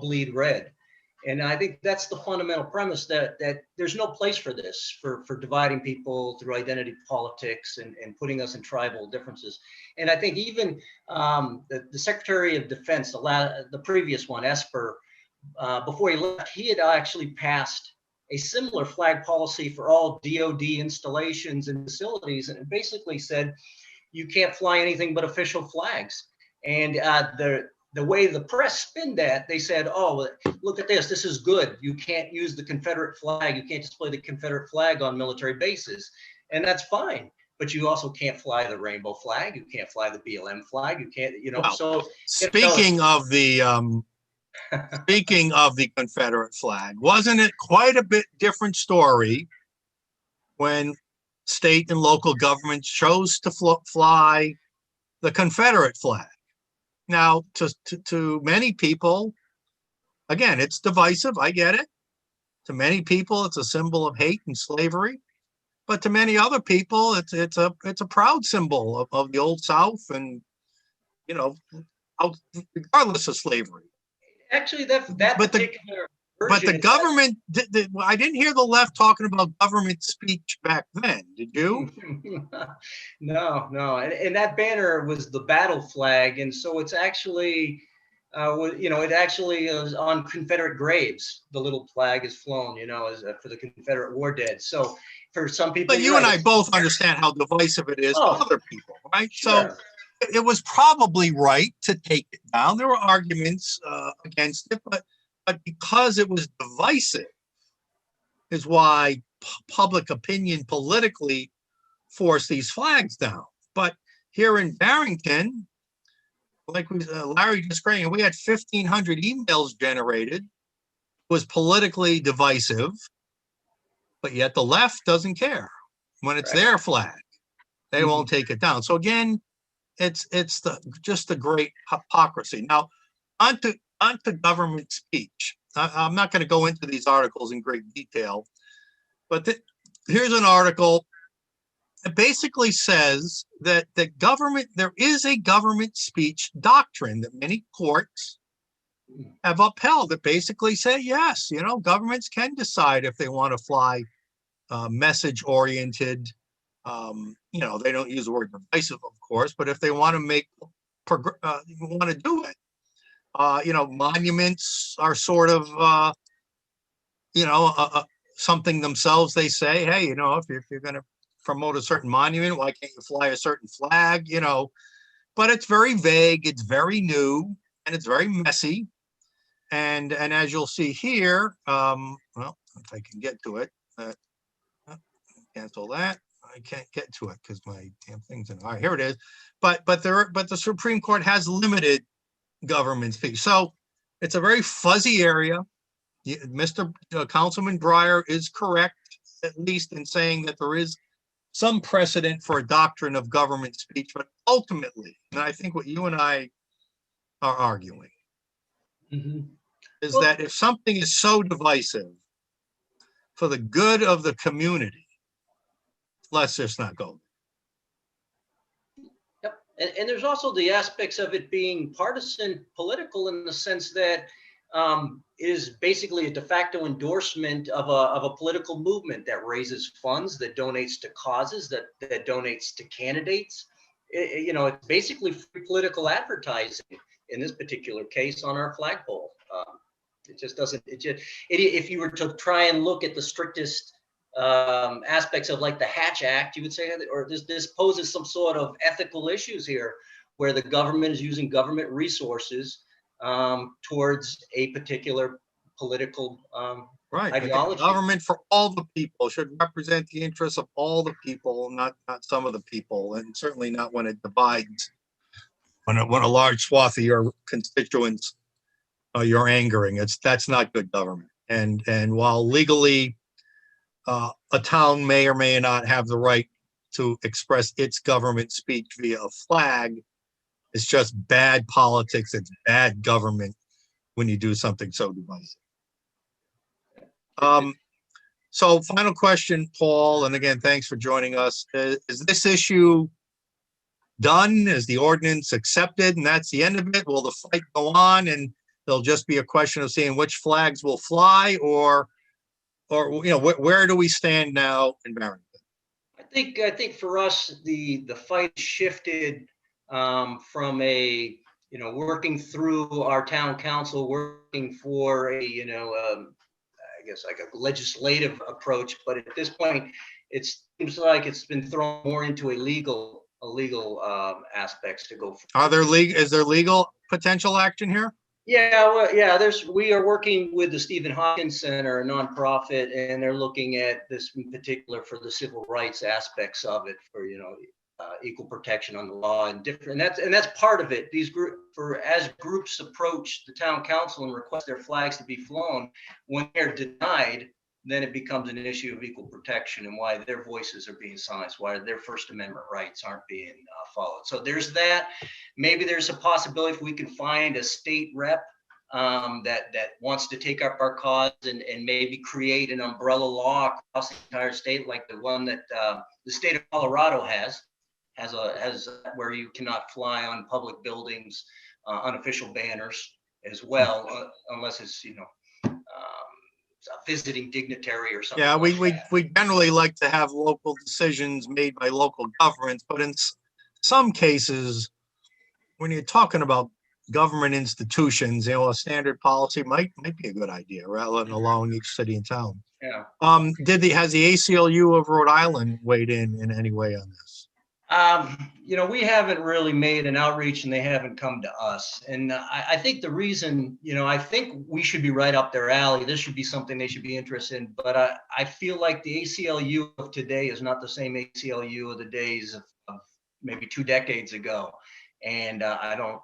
bleed red. And I think that's the fundamental premise that there's no place for this, for dividing people through identity politics and putting us in tribal differences. And I think even the Secretary of Defense, the previous one, Esper, before he left, he had actually passed a similar flag policy for all DOD installations and facilities, and it basically said you can't fly anything but official flags. And the way the press spin that, they said, oh, look at this. This is good. You can't use the Confederate flag. You can't display the Confederate flag on military bases. And that's fine. But you also can't fly the rainbow flag. You can't fly the BLM flag. You can't, Well, so. Speaking of the Confederate flag, wasn't it quite a bit different story when state and local governments chose to fly the Confederate flag? Now, to many people, again, it's divisive. I get it. To many people, it's a symbol of hate and slavery. But to many other people, it's a proud symbol of the Old South, and regardless of slavery. Actually, that particular but the government, I didn't hear the left talking about government speech back then. Did you? No. And that banner was the battle flag. And so it's actually, it actually is on Confederate graves. The little flag is flown, as for the Confederate war dead. So for some people. But you and I both understand how divisive it is to other people, right? Sure. So it was probably right to take it down. There were arguments against it, but because it was divisive, is why public opinion politically forced these flags down. But here in Barrington, like Larry just saying, we had 1,500 emails generated, was politically divisive, but yet the left doesn't care. When it's their flag, they won't take it down. So again, it's just the great hypocrisy. Now, onto government speech. I'm not going to go into these articles in great detail, but here's an article. It basically says that there is a government speech doctrine that many courts have upheld that basically say, yes, governments can decide if they want to fly message oriented. They don't use the word divisive, of course, but if they want to want to do it, monuments are sort of, something themselves. They say, hey, if you're going to promote a certain monument, why can't you fly a certain flag? But it's very vague, it's very new, and it's very messy. And as you'll see here, well, if I can get to it, cancel that. I can't get to it because my damn thing's in. All right, here it is. But the Supreme Court has limited government speech, so it's a very fuzzy area. Mr. Councilman Breyer is correct, at least in saying that there is some precedent for a doctrine of government speech, but ultimately, and I think what you and I are arguing is that if something is so divisive for the good of the community, let's just not go. Yep. And there's also the aspects of it being partisan political in the sense that is basically a de facto endorsement of a political movement that raises funds, that donates to causes, that donates to candidates. It's basically free political advertising in this particular case on our flagpole. It just doesn't, if you were to try and look at the strictest aspects of like the Hatch Act, you would say, or this poses some sort of ethical issues here where the government is using government resources towards a particular political ideology. The government for all the people should represent the interests of all the people, not some of the people, and certainly not when it divides, when a large swath of your constituents you're angering. That's not good government. And while legally a town may or may not have the right to express its government speech via a flag, it's just bad politics. It's bad government when you do something so divisive. So final question, Paul, and again, thanks for joining us. Is this issue done? Is the ordinance accepted and that's the end of it? Will the fight go on and there'll just be a question of seeing which flags will fly, or where do we stand now in Barrington? I think for us, the fight shifted from a working through our town council, working for a I guess like a legislative approach, but at this point, it seems like it's been thrown more into a legal aspects to go. Is there legal potential action here? Yeah, well, yeah. We are working with the Stephen Hawkins Center, a nonprofit, and they're looking at this in particular for the civil rights aspects of it, for equal protection on the law and different. And that's part of it. These as groups approach the town council and request their flags to be flown, when they're denied, then it becomes an issue of equal protection and why their voices are being silenced, why their First Amendment rights aren't being followed. So there's that. Maybe there's a possibility if we can find a state rep that wants to take up our cause and maybe create an umbrella law across the entire state, like the one that the state of Colorado has where you cannot fly on public buildings, unofficial banners as well, unless it's a visiting dignitary or something. Yeah, we generally like to have local decisions made by local governments, but in some cases, when you're talking about government institutions, a standard policy might be a good idea rather than allowing each city and town. Yeah. Has the ACLU of Rhode Island weighed in any way on this? We haven't really made an outreach and they haven't come to us. And I think the reason, I think we should be right up their alley. This should be something they should be interested in. But I feel like the ACLU of today is not the same ACLU of the days of maybe 2 decades ago. And I don't,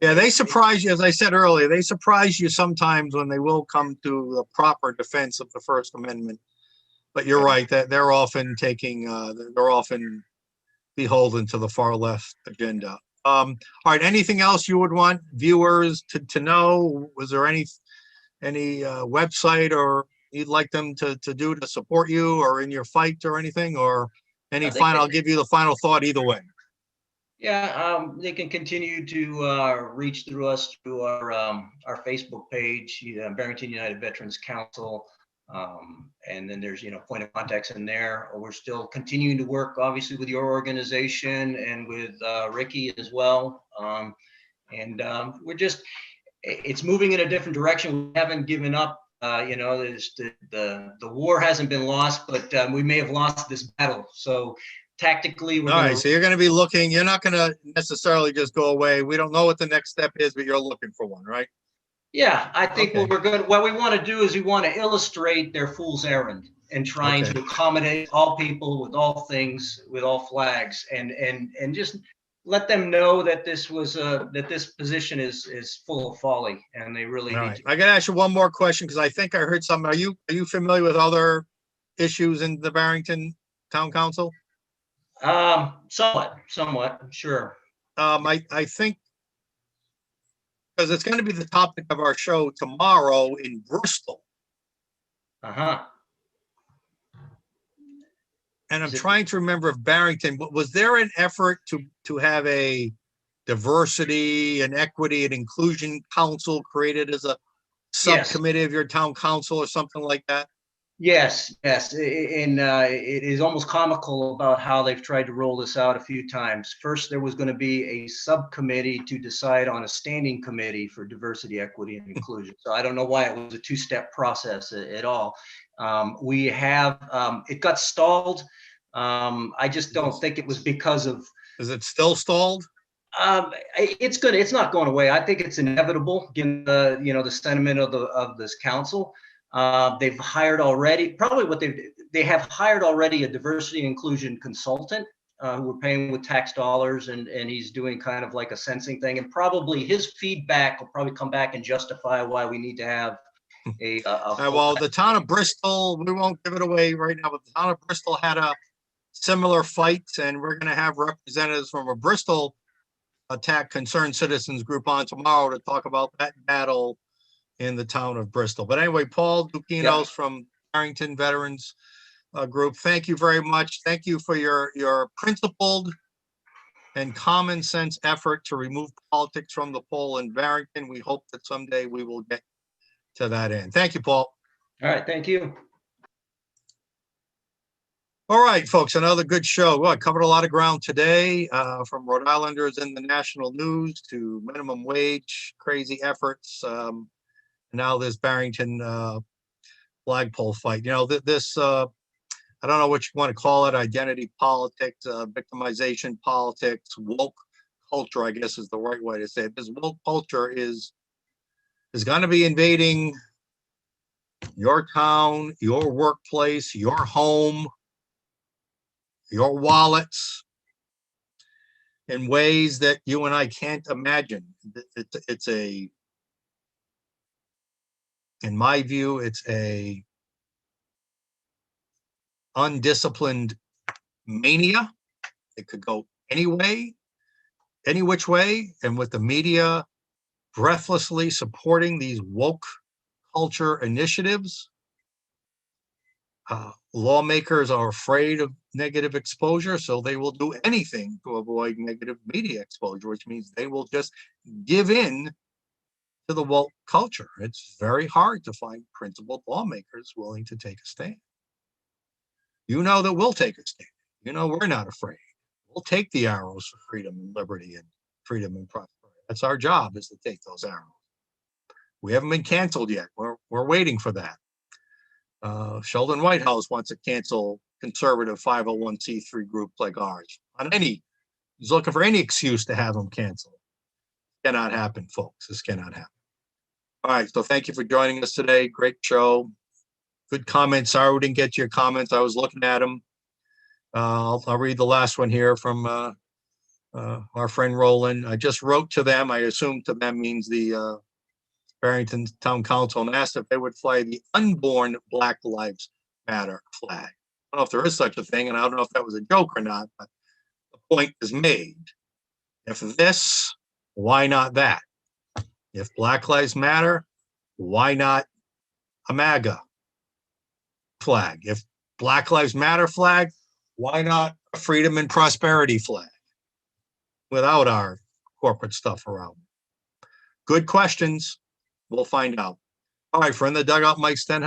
Yeah, they surprise you, as I said earlier, they surprise you sometimes when they will come to the proper defense of the First Amendment. But you're right, that they're often they're often beholden to the far left agenda. All right, anything else you would want viewers to know? Was there any website or you'd like them to do to support you or in your fight or anything? Or any final, I'll give you the final thought either way. Yeah, they can continue to reach through us through our Facebook page, Barrington United Veterans Council. And then there's, point of contacts in there. We're still continuing to work, obviously, with your organization and with Ricky as well. It's moving in a different direction. We haven't given up. There's the war hasn't been lost, but we may have lost this battle. So tactically, all right. So you're going to be looking. You're not going to necessarily just go away. We don't know what the next step is, but you're looking for one, right? Yeah, I think what we want to do is we want to illustrate their fool's errand and trying to accommodate all people with all things, with all flags, and just let them know that this position is full of folly, and they really need to. I got to ask you one more question because I think I heard something. Are you familiar with other issues in the Barrington Town Council? Somewhat, sure. I think, because it's going to be the topic of our show tomorrow in Bristol. Uh-huh. And I'm trying to remember if Barrington, was there an effort to have a diversity and equity and inclusion council created as a subcommittee of your town council or something like that? Yes. And it is almost comical about how they've tried to roll this out a few times. First, there was going to be a subcommittee to decide on a standing committee for diversity, equity, and inclusion. So I don't know why it was a 2-step process at all. It got stalled. I just don't think it was because of. Is it still stalled? It's good. It's not going away. I think it's inevitable given the sentiment of this council. They've hired already, they have hired already a diversity and inclusion consultant who we're paying with tax dollars, and he's doing kind of like a sensing thing, and probably his feedback will probably come back and justify why we need to have well, the town of Bristol, we won't give it away right now, but the town of Bristol had a similar fight, and we're going to have representatives from a Bristol Attack Concerned Citizens group on tomorrow to talk about that battle in the town of Bristol. But anyway, Paul Dukinos from Barrington Veterans Group, thank you very much. Thank you for your principled and common sense effort to remove politics from the poll in Barrington. We hope that someday we will get to that end. Thank you, Paul. All right, thank you. All right, folks, another good show. Well, I covered a lot of ground today, from Rhode Islanders in the national news to minimum wage, crazy efforts. Now this Barrington flagpole fight. This I don't know what you want to call it, identity politics, victimization politics, woke culture, I guess is the right way to say it. This woke culture is going to be invading your town, your workplace, your home, your wallets in ways that you and I can't imagine. In my view, it's a undisciplined mania. It could go any way, any which way. And with the media breathlessly supporting these woke culture initiatives, lawmakers are afraid of negative exposure, so they will do anything to avoid negative media exposure, which means they will just give in to the woke culture. It's very hard to find principled lawmakers willing to take a stand. You know that we'll take a stand. You know we're not afraid. We'll take the arrows for freedom and liberty and freedom and prosperity. That's our job, is to take those arrows. We haven't been canceled yet. We're waiting for that. Sheldon Whitehouse wants to cancel conservative 501c3 group like ours. He's looking for any excuse to have them canceled. Cannot happen, folks. This cannot happen. All right, so thank you for joining us today. Great show. Good comments. Sorry we didn't get to your comments. I was looking at them. I'll read the last one here from our friend Roland. I just wrote to them. I assume to them means the Barrington Town Council, and asked if they would fly the unborn Black Lives Matter flag. I don't know if there is such a thing, and I don't know if that was a joke or not, but the point is made. If this, why not that? If Black Lives Matter, why not a MAGA flag? If Black Lives Matter flag, why not a freedom and prosperity flag without our corporate stuff around? Good questions. We'll find out. All right, from the Dugout, Mike Stenhouse.